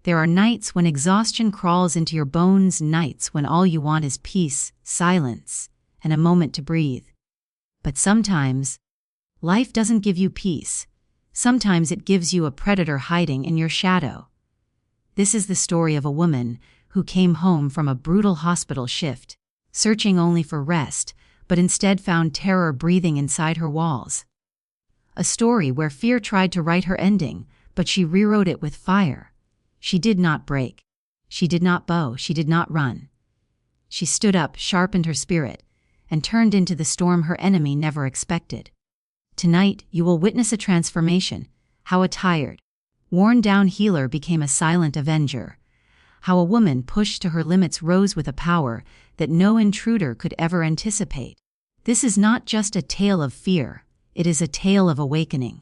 There are nights when exhaustion crawls into your bones, nights when all you want is peace, silence, and a moment to breathe. But sometimes, life doesn't give you peace. Sometimes it gives you a predator hiding in your shadow. This is the story of a woman who came home from a brutal hospital shift, searching only for rest, but instead found terror breathing inside her walls. A story where fear tried to write her ending, but she rewrote it with fire. She did not break. She did not bow. She did not run. She stood up, sharpened her spirit, and turned into the storm her enemy never expected. Tonight, you will witness a transformation, how a tired, worn-down healer became a silent avenger, how a woman pushed to her limits rose with a power that no intruder could ever anticipate. This is not just a tale of fear, it is a tale of awakening,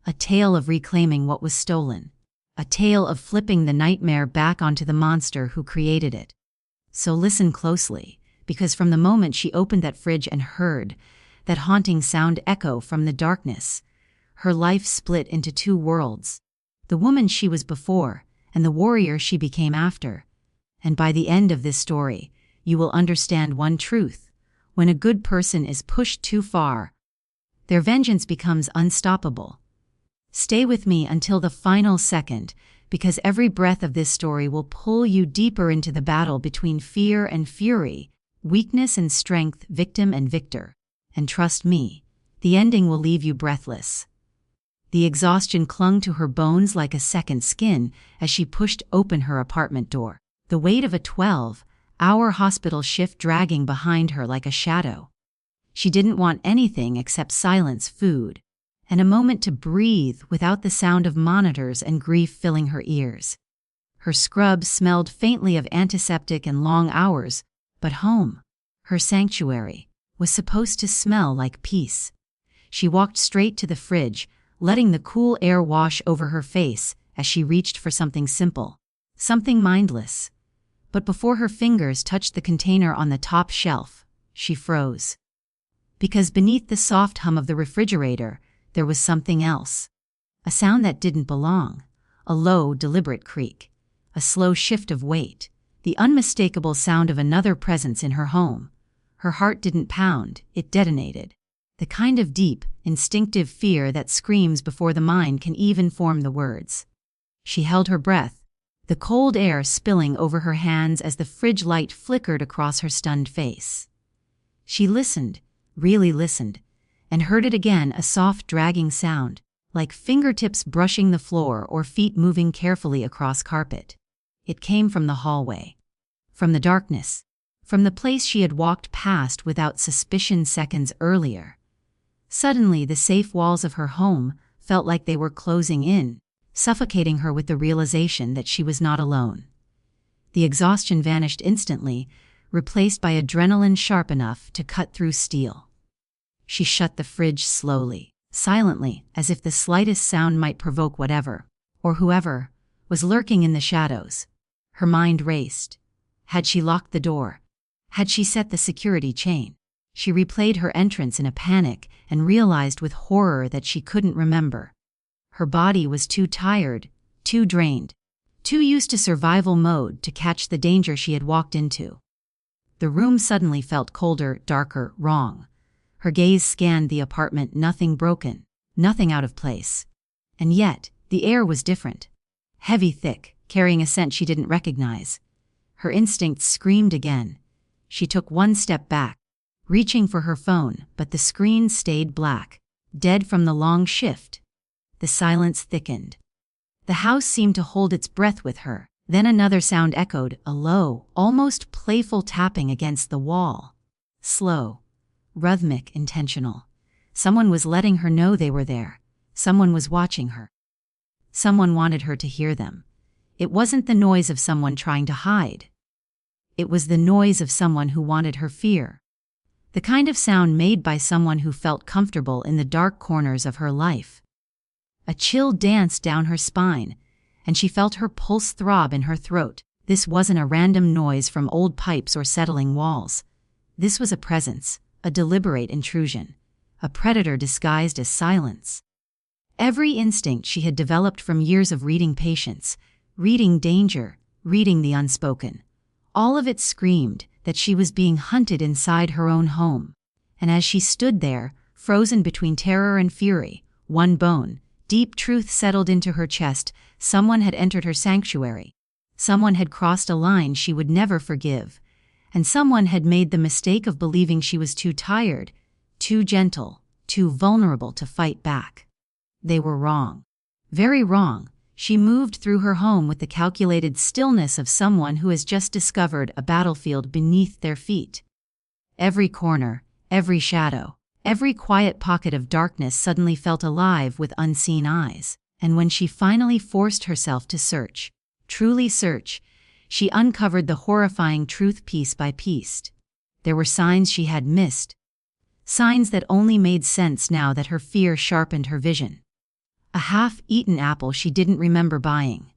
a tale of reclaiming what was stolen, a tale of flipping the nightmare back onto the monster who created it. So listen closely, because from the moment she opened that fridge and heard that haunting sound echo from the darkness, her life split into two worlds, the woman she was before and the warrior she became after. And by the end of this story, you will understand one truth. When a good person is pushed too far, their vengeance becomes unstoppable. Stay with me until the final second, because every breath of this story will pull you deeper into the battle between fear and fury, weakness and strength, victim and victor. And trust me, the ending will leave you breathless. The exhaustion clung to her bones like a second skin as she pushed open her apartment door, the weight of a 12-hour hospital shift dragging behind her like a shadow. She didn't want anything except silence, food, and a moment to breathe without the sound of monitors and grief filling her ears. Her scrub smelled faintly of antiseptic and long hours, but home, her sanctuary, was supposed to smell like peace. She walked straight to the fridge, letting the cool air wash over her face as she reached for something simple, something mindless. But before her fingers touched the container on the top shelf, she froze. Because beneath the soft hum of the refrigerator, there was something else. A sound that didn't belong, a low, deliberate creak, a slow shift of weight, the unmistakable sound of another presence in her home. Her heart didn't pound, it detonated. The kind of deep, instinctive fear that screams before the mind can even form the words. She held her breath, the cold air spilling over her hands as the fridge light flickered across her stunned face. She listened, really listened, and heard it again, a soft dragging sound, like fingertips brushing the floor or feet moving carefully across carpet. It came from the hallway, from the darkness, from the place she had walked past without suspicion seconds earlier. Suddenly, the safe walls of her home felt like they were closing in, suffocating her with the realization that she was not alone. The exhaustion vanished instantly, replaced by adrenaline sharp enough to cut through steel. She shut the fridge slowly, silently, as if the slightest sound might provoke whatever, or whoever, was lurking in the shadows. Her mind raced. Had she locked the door? Had she set the security chain? She replayed her entrance in a panic and realized with horror that she couldn't remember. Her body was too tired, too drained, too used to survival mode to catch the danger she had walked into. The room suddenly felt colder, darker, wrong. Her gaze scanned the apartment, nothing broken, nothing out of place. And yet, the air was different. Heavy, thick, carrying a scent she didn't recognize. Her instincts screamed again. She took one step back, reaching for her phone, but the screen stayed black, dead from the long shift. The silence thickened. The house seemed to hold its breath with her. Then another sound echoed, a low, almost playful tapping against the wall. Slow, rhythmic, intentional. Someone was letting her know they were there. Someone was watching her. Someone wanted her to hear them. It wasn't the noise of someone trying to hide. It was the noise of someone who wanted her fear. The kind of sound made by someone who felt comfortable in the dark corners of her life. A chill danced down her spine, and she felt her pulse throb in her throat. This wasn't a random noise from old pipes or settling walls. This was a presence, a deliberate intrusion, a predator disguised as silence. Every instinct she had developed from years of reading patients, reading danger, reading the unspoken. All of it screamed that she was being hunted inside her own home. And as she stood there, frozen between terror and fury, one bone, deep truth settled into her chest. Someone had entered her sanctuary. Someone had crossed a line she would never forgive. And someone had made the mistake of believing she was too tired, too gentle, too vulnerable to fight back. They were wrong. Very wrong. She moved through her home with the calculated stillness of someone who has just discovered a battlefield beneath their feet. Every corner, every shadow, every quiet pocket of darkness suddenly felt alive with unseen eyes. And when she finally forced herself to search, truly search, she uncovered the horrifying truth piece by piece. There were signs she had missed. Signs that only made sense now that her fear sharpened her vision. A half-eaten apple she didn't remember buying.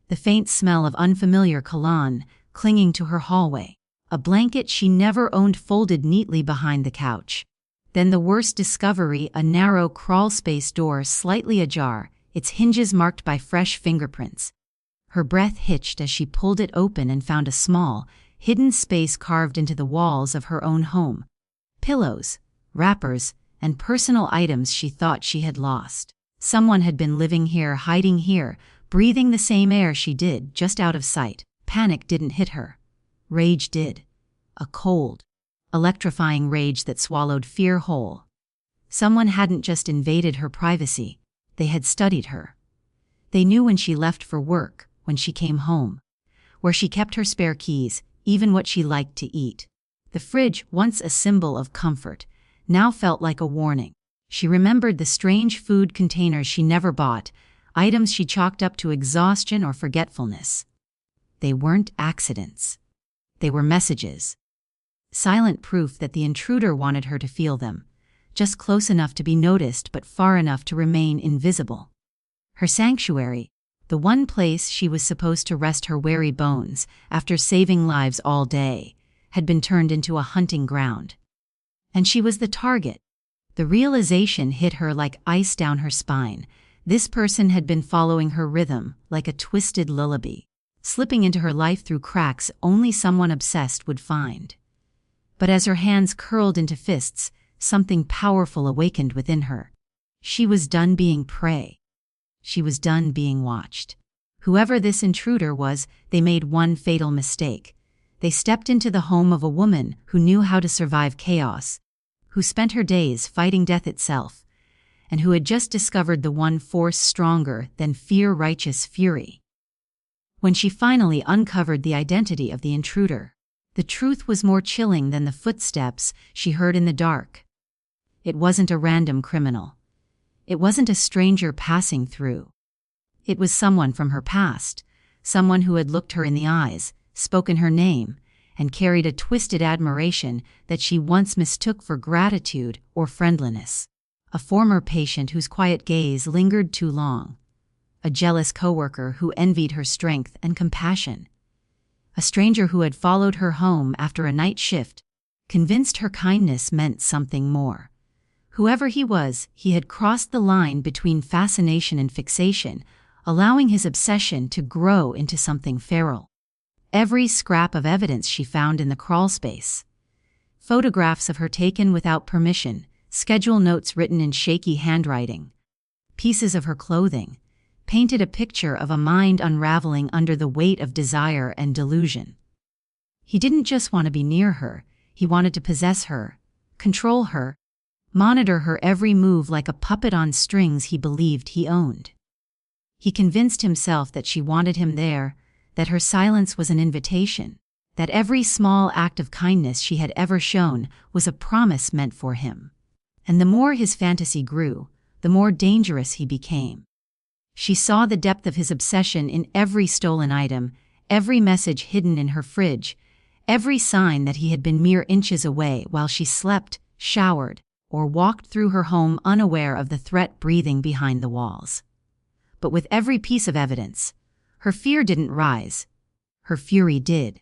The faint smell of unfamiliar cologne clinging to her hallway. A blanket she never owned folded neatly behind the couch. Then the worst discovery, a narrow crawl-space door slightly ajar, its hinges marked by fresh fingerprints. Her breath hitched as she pulled it open and found a small, hidden space carved into the walls of her own home. Pillows, wrappers, and personal items she thought she had lost. Someone had been living here, hiding here, breathing the same air she did, just out of sight. Panic didn't hit her. Rage did. A cold, electrifying rage that swallowed fear whole. Someone hadn't just invaded her privacy. They had studied her. They knew when she left for work, when she came home, where she kept her spare keys, even what she liked to eat. The fridge, once a symbol of comfort, now felt like a warning. She remembered the strange food containers she never bought, items she chalked up to exhaustion or forgetfulness. They weren't accidents. They were messages. Silent proof that the intruder wanted her to feel them, just close enough to be noticed but far enough to remain invisible. Her sanctuary, the one place she was supposed to rest her weary bones after saving lives all day, had been turned into a hunting ground. And she was the target. The realization hit her like ice down her spine. This person had been following her rhythm like a twisted lullaby, slipping into her life through cracks only someone obsessed would find. But as her hands curled into fists, something powerful awakened within her. She was done being prey. She was done being watched. Whoever this intruder was, they made one fatal mistake. They stepped into the home of a woman who knew how to survive chaos, who spent her days fighting death itself, and who had just discovered the one force stronger than fear, righteous fury. When she finally uncovered the identity of the intruder, the truth was more chilling than the footsteps she heard in the dark. It wasn't a random criminal. It wasn't a stranger passing through. It was someone from her past, someone who had looked her in the eyes, spoken her name, and carried a twisted admiration that she once mistook for gratitude or friendliness. A former patient whose quiet gaze lingered too long. A jealous coworker who envied her strength and compassion. A stranger who had followed her home after a night shift, convinced her kindness meant something more. Whoever he was, he had crossed the line between fascination and fixation, allowing his obsession to grow into something feral. Every scrap of evidence she found in the crawlspace. Photographs of her taken without permission, schedule notes written in shaky handwriting. Pieces of her clothing painted a picture of a mind unraveling under the weight of desire and delusion. He didn't just want to be near her, he wanted to possess her, control her, monitor her every move like a puppet on strings he believed he owned. He convinced himself that she wanted him there, that her silence was an invitation, that every small act of kindness she had ever shown was a promise meant for him. And the more his fantasy grew, the more dangerous he became. She saw the depth of his obsession in every stolen item, every message hidden in her fridge, every sign that he had been mere inches away while she slept, showered, or walked through her home unaware of the threat breathing behind the walls. But with every piece of evidence, her fear didn't rise. Her fury did.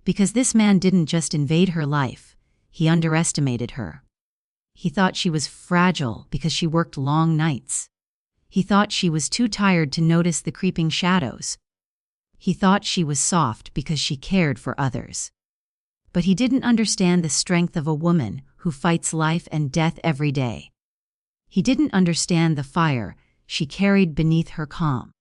Because this man didn't just invade her life, he underestimated her. He thought she was fragile because she worked long nights. He thought she was too tired to notice the creeping shadows. He thought she was soft because she cared for others. But he didn't understand the strength of a woman who fights life and death every day. He didn't understand the fire she carried beneath her calm.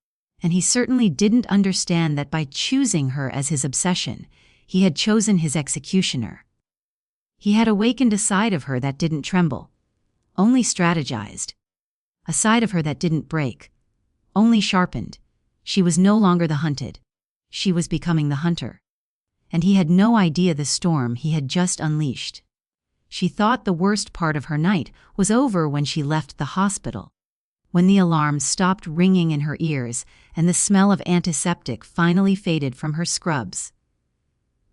And he certainly didn't understand that by choosing her as his obsession, he had chosen his executioner. He had awakened a side of her that didn't tremble, only strategized. A side of her that didn't break, only sharpened. She was no longer the hunted. She was becoming the hunter. And he had no idea the storm he had just unleashed. She thought the worst part of her night was over when she left the hospital, when the alarms stopped ringing in her ears and the smell of antiseptic finally faded from her scrubs.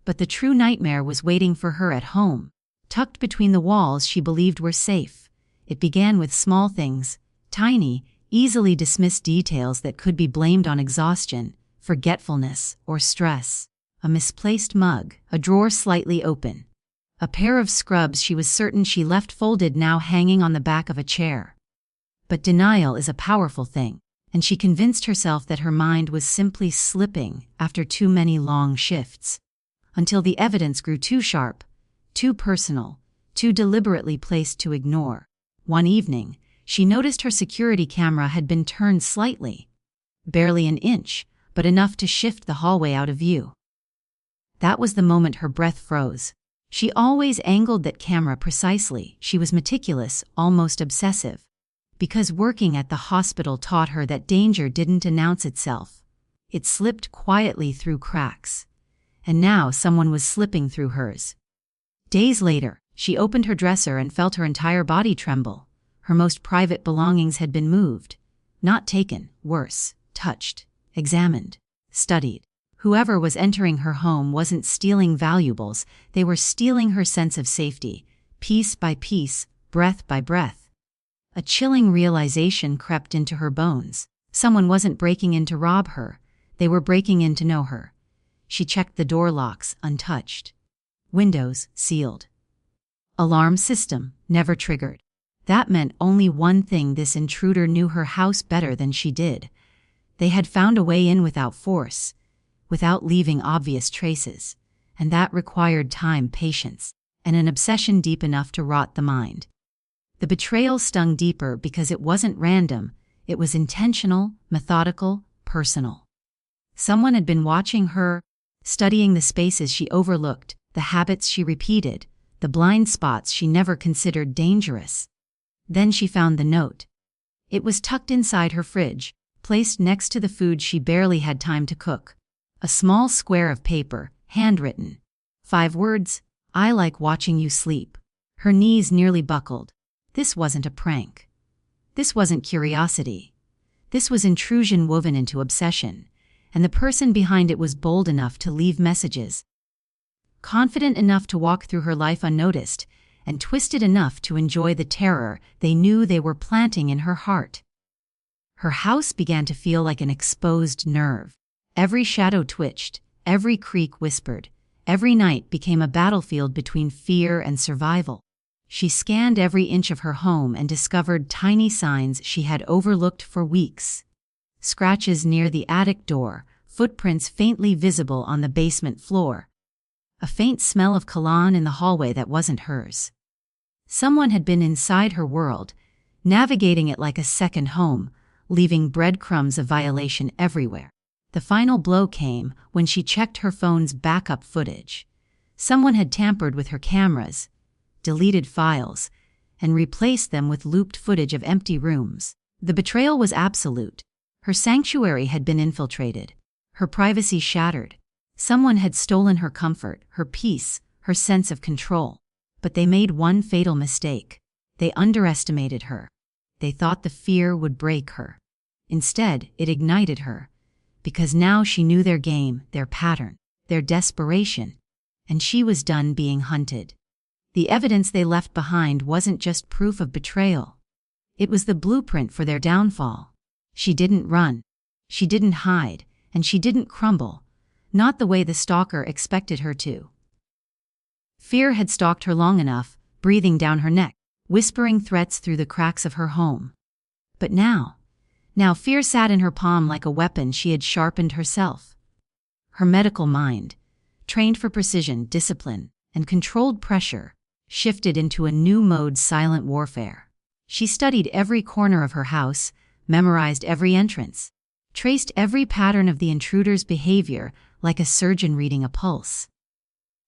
But the true nightmare was waiting for her at home, tucked between the walls she believed were safe. It began with small things, tiny, easily dismissed details that could be blamed on exhaustion, forgetfulness, or stress. A misplaced mug, a drawer slightly open, a pair of scrubs she was certain she left folded now hanging on the back of a chair. But denial is a powerful thing, and she convinced herself that her mind was simply slipping after too many long shifts, until the evidence grew too sharp, too personal, too deliberately placed to ignore. One evening, she noticed her security camera had been turned slightly, barely an inch, but enough to shift the hallway out of view. That was the moment her breath froze. She always angled that camera precisely. She was meticulous, almost obsessive. Because working at the hospital taught her that danger didn't announce itself. It slipped quietly through cracks. And now someone was slipping through hers. Days later, she opened her dresser and felt her entire body tremble. Her most private belongings had been moved. Not taken, worse, touched, examined, studied. Whoever was entering her home wasn't stealing valuables, they were stealing her sense of safety, piece by piece, breath by breath. A chilling realization crept into her bones. Someone wasn't breaking in to rob her, they were breaking in to know her. She checked the door locks, untouched. Windows, sealed. Alarm system, never triggered. That meant only one thing: this intruder knew her house better than she did. They had found a way in without force, without leaving obvious traces, and that required time, patience, and an obsession deep enough to rot the mind. The betrayal stung deeper because it wasn't random, it was intentional, methodical, personal. Someone had been watching her, studying the spaces she overlooked, the habits she repeated, the blind spots she never considered dangerous. Then she found the note. It was tucked inside her fridge, placed next to the food she barely had time to cook. A small square of paper, handwritten. 5 words, "I like watching you sleep." Her knees nearly buckled. This wasn't a prank. This wasn't curiosity. This was intrusion woven into obsession, and the person behind it was bold enough to leave messages. Confident enough to walk through her life unnoticed, and twisted enough to enjoy the terror they knew they were planting in her heart. Her house began to feel like an exposed nerve. Every shadow twitched, every creak whispered, every night became a battlefield between fear and survival. She scanned every inch of her home and discovered tiny signs she had overlooked for weeks. Scratches near the attic door, footprints faintly visible on the basement floor. A faint smell of cologne in the hallway that wasn't hers. Someone had been inside her world, navigating it like a second home, leaving breadcrumbs of violation everywhere. The final blow came when she checked her phone's backup footage. Someone had tampered with her cameras, deleted files, and replaced them with looped footage of empty rooms. The betrayal was absolute. Her sanctuary had been infiltrated, her privacy shattered. Someone had stolen her comfort, her peace, her sense of control. But they made one fatal mistake. They underestimated her. They thought the fear would break her. Instead, it ignited her. Because now she knew their game, their pattern, their desperation, and she was done being hunted. The evidence they left behind wasn't just proof of betrayal. It was the blueprint for their downfall. She didn't run. She didn't hide. And she didn't crumble. Not the way the stalker expected her to. Fear had stalked her long enough, breathing down her neck, whispering threats through the cracks of her home. But now fear sat in her palm like a weapon she had sharpened herself. Her medical mind, trained for precision, discipline, and controlled pressure, shifted into a new mode: silent warfare. She studied every corner of her house, memorized every entrance, traced every pattern of the intruder's behavior like a surgeon reading a pulse.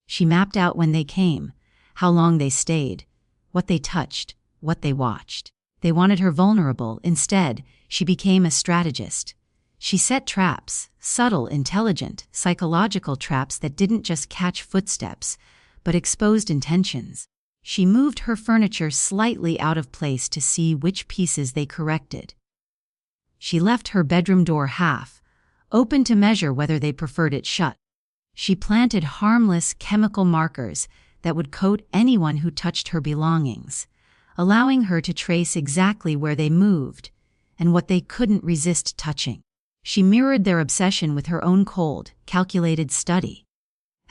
She mapped out when they came, how long they stayed, what they touched, what they watched. They wanted her vulnerable. Instead, she became a strategist. She set traps, subtle, intelligent, psychological traps that didn't just catch footsteps, but exposed intentions. She moved her furniture slightly out of place to see which pieces they corrected. She left her bedroom door half open to measure whether they preferred it shut. She planted harmless chemical markers that would coat anyone who touched her belongings, allowing her to trace exactly where they moved and what they couldn't resist touching. She mirrored their obsession with her own cold, calculated study.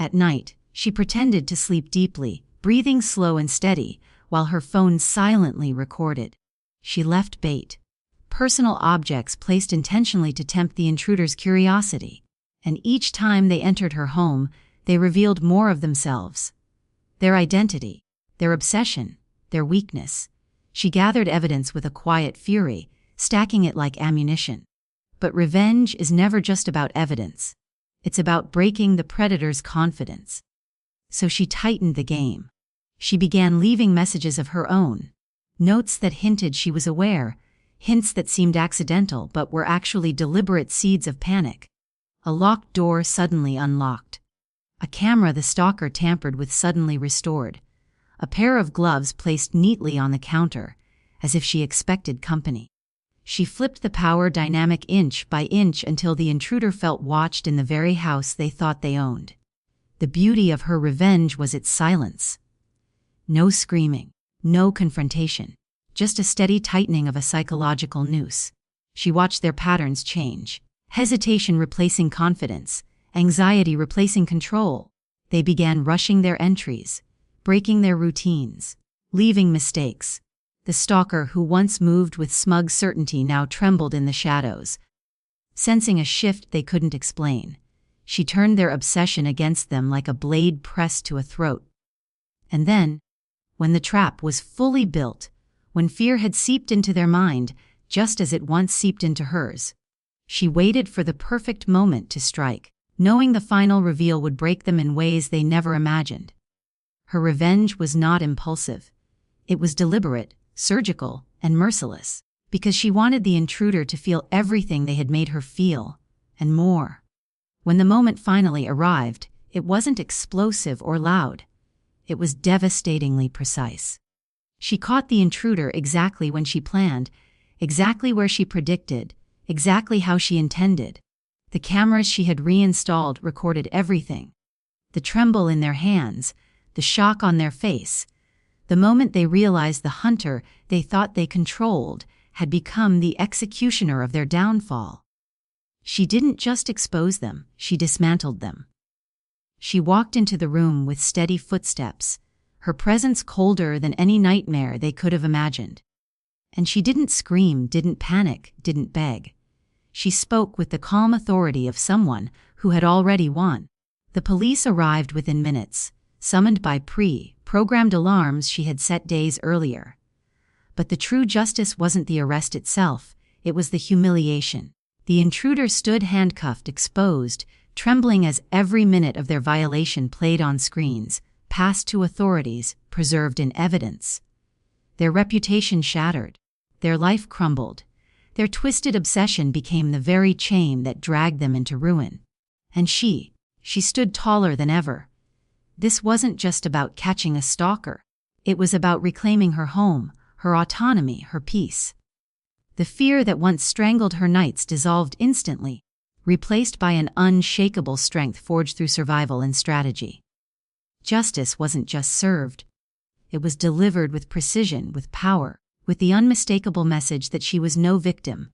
At night, she pretended to sleep deeply, breathing slow and steady, while her phone silently recorded. She left bait, personal objects placed intentionally to tempt the intruder's curiosity, and each time they entered her home, they revealed more of themselves. Their identity, their obsession, their weakness. She gathered evidence with a quiet fury, stacking it like ammunition. But revenge is never just about evidence. It's about breaking the predator's confidence. So she tightened the game. She began leaving messages of her own, notes that hinted she was aware, hints that seemed accidental but were actually deliberate seeds of panic. A locked door suddenly unlocked. A camera the stalker tampered with suddenly restored. A pair of gloves placed neatly on the counter, as if she expected company. She flipped the power dynamic inch by inch until the intruder felt watched in the very house they thought they owned. The beauty of her revenge was its silence. No screaming, no confrontation, just a steady tightening of a psychological noose. She watched their patterns change, hesitation replacing confidence, anxiety replacing control. They began rushing their entries, breaking their routines, leaving mistakes. The stalker, who once moved with smug certainty, now trembled in the shadows. Sensing a shift they couldn't explain, she turned their obsession against them like a blade pressed to a throat. And then, when the trap was fully built, when fear had seeped into their mind, just as it once seeped into hers, she waited for the perfect moment to strike, knowing the final reveal would break them in ways they never imagined. Her revenge was not impulsive. It was deliberate, surgical, and merciless, because she wanted the intruder to feel everything they had made her feel, and more. When the moment finally arrived, it wasn't explosive or loud. It was devastatingly precise. She caught the intruder exactly when she planned, exactly where she predicted, exactly how she intended. The cameras she had reinstalled recorded everything. The tremble in their hands, the shock on their face, the moment they realized the hunter they thought they controlled had become the executioner of their downfall. She didn't just expose them, she dismantled them. She walked into the room with steady footsteps, her presence colder than any nightmare they could have imagined. And she didn't scream, didn't panic, didn't beg. She spoke with the calm authority of someone who had already won. The police arrived within minutes, summoned by pre-programmed alarms she had set days earlier. But the true justice wasn't the arrest itself, it was the humiliation. The intruder stood handcuffed, exposed, trembling as every minute of their violation played on screens, passed to authorities, preserved in evidence. Their reputation shattered. Their life crumbled. Their twisted obsession became the very chain that dragged them into ruin. And she stood taller than ever. This wasn't just about catching a stalker. It was about reclaiming her home, her autonomy, her peace. The fear that once strangled her nights dissolved instantly, replaced by an unshakable strength forged through survival and strategy. Justice wasn't just served. It was delivered with precision, with power, with the unmistakable message that she was no victim.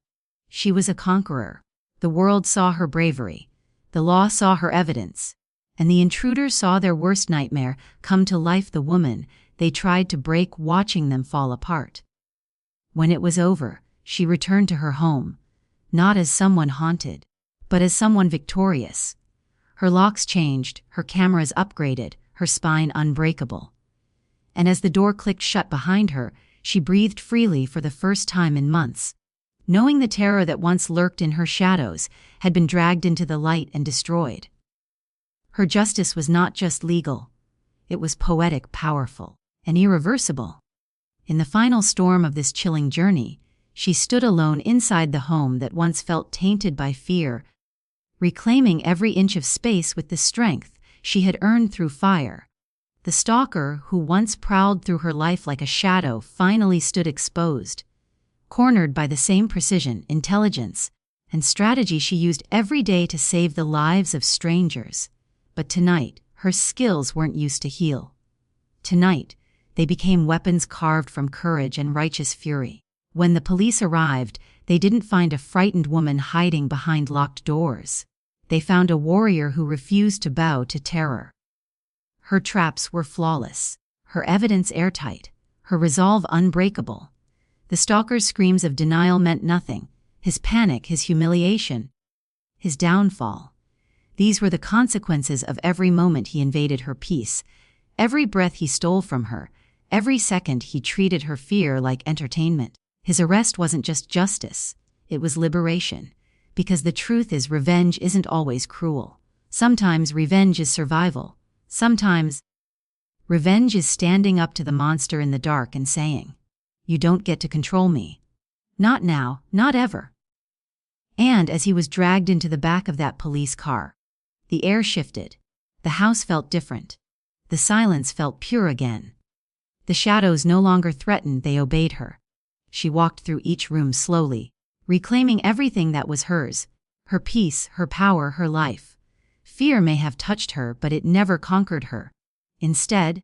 She was a conqueror. The world saw her bravery. The law saw her evidence. And the intruder saw their worst nightmare come to life, the woman they tried to break, watching them fall apart. When it was over, she returned to her home, not as someone haunted, but as someone victorious. Her locks changed, her cameras upgraded, her spine unbreakable. And as the door clicked shut behind her, she breathed freely for the first time in months, knowing the terror that once lurked in her shadows had been dragged into the light and destroyed. Her justice was not just legal, it was poetic, powerful, and irreversible. In the final storm of this chilling journey, she stood alone inside the home that once felt tainted by fear, reclaiming every inch of space with the strength she had earned through fire. The stalker, who once prowled through her life like a shadow, finally stood exposed, cornered by the same precision, intelligence, and strategy she used every day to save the lives of strangers. But tonight, her skills weren't used to heal. Tonight, they became weapons carved from courage and righteous fury. When the police arrived, they didn't find a frightened woman hiding behind locked doors. They found a warrior who refused to bow to terror. Her traps were flawless, her evidence airtight, her resolve unbreakable. The stalker's screams of denial meant nothing. His panic, his humiliation, his downfall. These were the consequences of every moment he invaded her peace, every breath he stole from her, every second he treated her fear like entertainment. His arrest wasn't just justice, it was liberation. Because the truth is, revenge isn't always cruel. Sometimes revenge is survival. Sometimes revenge is standing up to the monster in the dark and saying, "You don't get to control me. Not now, not ever." And as he was dragged into the back of that police car, the air shifted. The house felt different. The silence felt pure again. The shadows no longer threatened, they obeyed her. She walked through each room slowly, reclaiming everything that was hers, her peace, her power, her life. Fear may have touched her, but it never conquered her. Instead,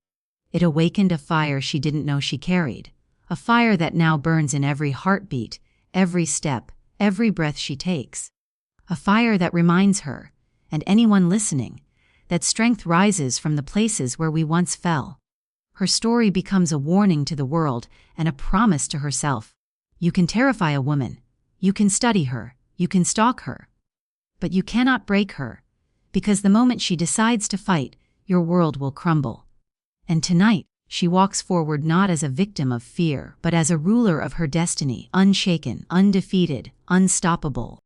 it awakened a fire she didn't know she carried, a fire that now burns in every heartbeat, every step, every breath she takes. A fire that reminds her, and anyone listening, that strength rises from the places where we once fell. Her story becomes a warning to the world and a promise to herself. You can terrify a woman, you can study her, you can stalk her, but you cannot break her, because the moment she decides to fight, your world will crumble. And tonight, she walks forward not as a victim of fear, but as a ruler of her destiny, unshaken, undefeated, unstoppable.